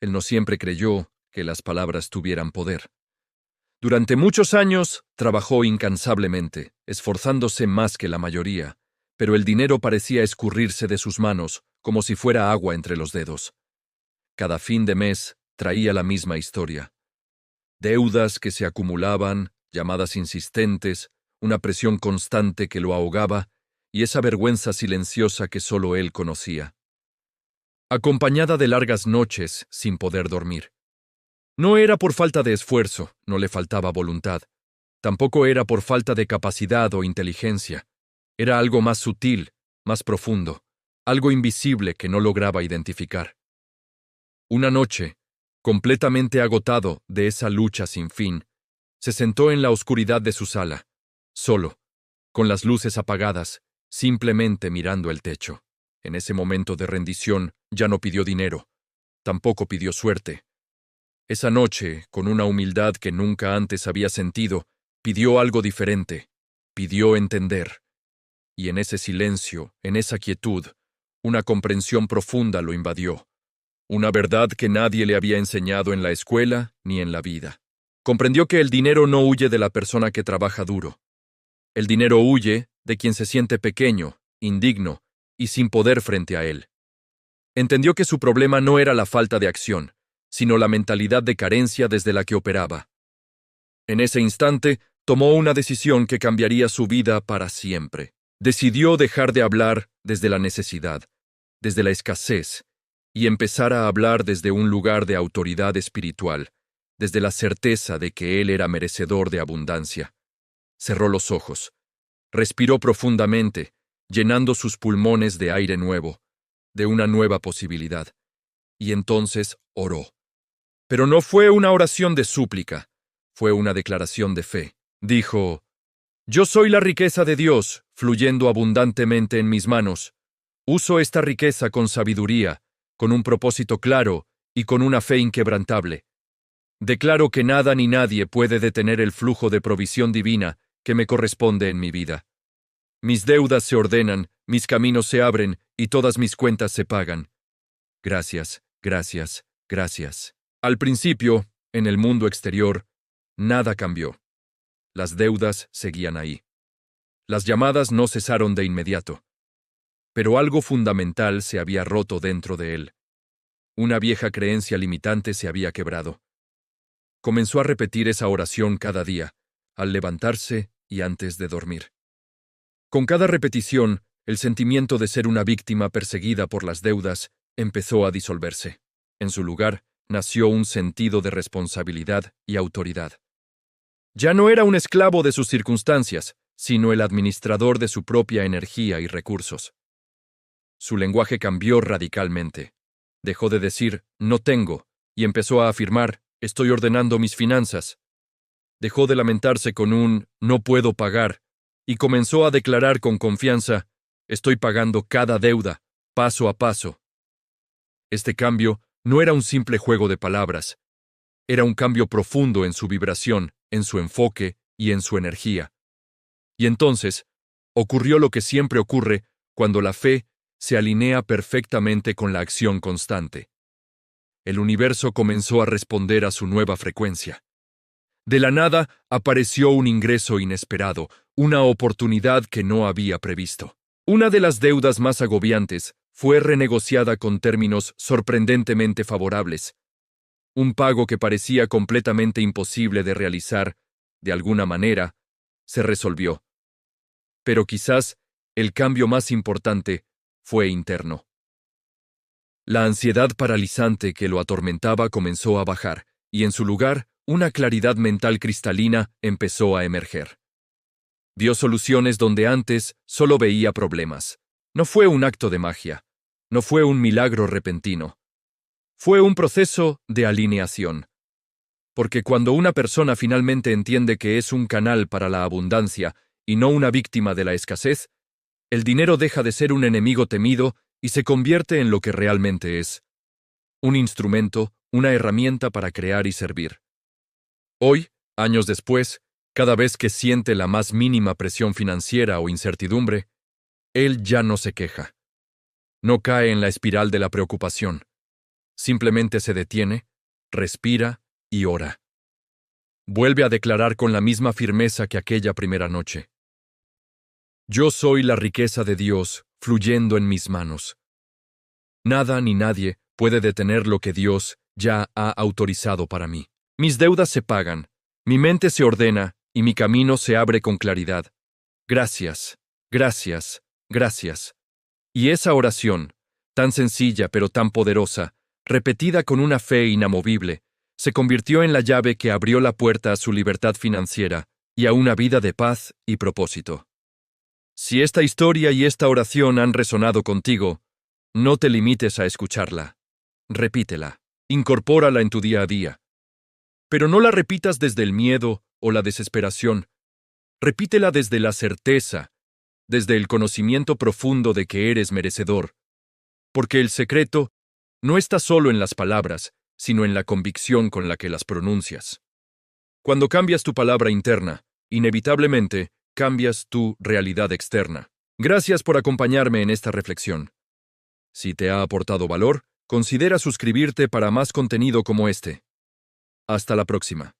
él no siempre creyó que las palabras tuvieran poder. Durante muchos años trabajó incansablemente, esforzándose más que la mayoría, pero el dinero parecía escurrirse de sus manos como si fuera agua entre los dedos. Cada fin de mes traía la misma historia. Deudas que se acumulaban, llamadas insistentes, una presión constante que lo ahogaba y esa vergüenza silenciosa que solo él conocía. Acompañada de largas noches sin poder dormir. No era por falta de esfuerzo, no le faltaba voluntad. Tampoco era por falta de capacidad o inteligencia. Era algo más sutil, más profundo, algo invisible que no lograba identificar. Una noche, completamente agotado de esa lucha sin fin, se sentó en la oscuridad de su sala, solo, con las luces apagadas, simplemente mirando el techo. En ese momento de rendición ya no pidió dinero, tampoco pidió suerte. Esa noche, con una humildad que nunca antes había sentido, pidió algo diferente, pidió entender. Y en ese silencio, en esa quietud, una comprensión profunda lo invadió. Una verdad que nadie le había enseñado en la escuela ni en la vida. Comprendió que el dinero no huye de la persona que trabaja duro. El dinero huye de quien se siente pequeño, indigno y sin poder frente a él. Entendió que su problema no era la falta de acción, sino la mentalidad de carencia desde la que operaba. En ese instante, tomó una decisión que cambiaría su vida para siempre. Decidió dejar de hablar desde la necesidad, desde la escasez, y empezar a hablar desde un lugar de autoridad espiritual, desde la certeza de que él era merecedor de abundancia. Cerró los ojos, respiró profundamente, llenando sus pulmones de aire nuevo, de una nueva posibilidad, y entonces oró. Pero no fue una oración de súplica, fue una declaración de fe. Dijo: «Yo soy la riqueza de Dios, fluyendo abundantemente en mis manos. Uso esta riqueza con sabiduría, con un propósito claro y con una fe inquebrantable. Declaro que nada ni nadie puede detener el flujo de provisión divina que me corresponde en mi vida. Mis deudas se ordenan, mis caminos se abren y todas mis cuentas se pagan. Gracias, gracias, gracias». Al principio, en el mundo exterior, nada cambió. Las deudas seguían ahí. Las llamadas no cesaron de inmediato. Pero algo fundamental se había roto dentro de él. Una vieja creencia limitante se había quebrado. Comenzó a repetir esa oración cada día, al levantarse y antes de dormir. Con cada repetición, el sentimiento de ser una víctima perseguida por las deudas empezó a disolverse. En su lugar, nació un sentido de responsabilidad y autoridad. Ya no era un esclavo de sus circunstancias, sino el administrador de su propia energía y recursos. Su lenguaje cambió radicalmente. Dejó de decir «no tengo» y empezó a afirmar «estoy ordenando mis finanzas». Dejó de lamentarse con un «no puedo pagar» y comenzó a declarar con confianza «estoy pagando cada deuda, paso a paso». Este cambio no era un simple juego de palabras. Era un cambio profundo en su vibración, en su enfoque y en su energía. Y entonces, ocurrió lo que siempre ocurre cuando la fe se alinea perfectamente con la acción constante. El universo comenzó a responder a su nueva frecuencia. De la nada apareció un ingreso inesperado, una oportunidad que no había previsto. Una de las deudas más agobiantes fue renegociada con términos sorprendentemente favorables. Un pago que parecía completamente imposible de realizar, de alguna manera, se resolvió. Pero quizás el cambio más importante fue interno. La ansiedad paralizante que lo atormentaba comenzó a bajar, y en su lugar, una claridad mental cristalina empezó a emerger. Vio soluciones donde antes solo veía problemas. No fue un acto de magia. No fue un milagro repentino. Fue un proceso de alineación. Porque cuando una persona finalmente entiende que es un canal para la abundancia y no una víctima de la escasez, el dinero deja de ser un enemigo temido y se convierte en lo que realmente es: un instrumento, una herramienta para crear y servir. Hoy, años después, cada vez que siente la más mínima presión financiera o incertidumbre, él ya no se queja. No cae en la espiral de la preocupación. Simplemente se detiene, respira y ora. Vuelve a declarar con la misma firmeza que aquella primera noche. Yo soy la riqueza de Dios fluyendo en mis manos. Nada ni nadie puede detener lo que Dios ya ha autorizado para mí. Mis deudas se pagan, mi mente se ordena y mi camino se abre con claridad. Gracias, gracias, gracias. Y esa oración, tan sencilla pero tan poderosa, repetida con una fe inamovible, se convirtió en la llave que abrió la puerta a su libertad financiera y a una vida de paz y propósito. Si esta historia y esta oración han resonado contigo, no te limites a escucharla. Repítela, incorpórala en tu día a día. Pero no la repitas desde el miedo o la desesperación. Repítela desde la certeza, desde el conocimiento profundo de que eres merecedor. Porque el secreto no está solo en las palabras, sino en la convicción con la que las pronuncias. Cuando cambias tu palabra interna, inevitablemente cambias tu realidad externa. Gracias por acompañarme en esta reflexión. Si te ha aportado valor, considera suscribirte para más contenido como este. Hasta la próxima.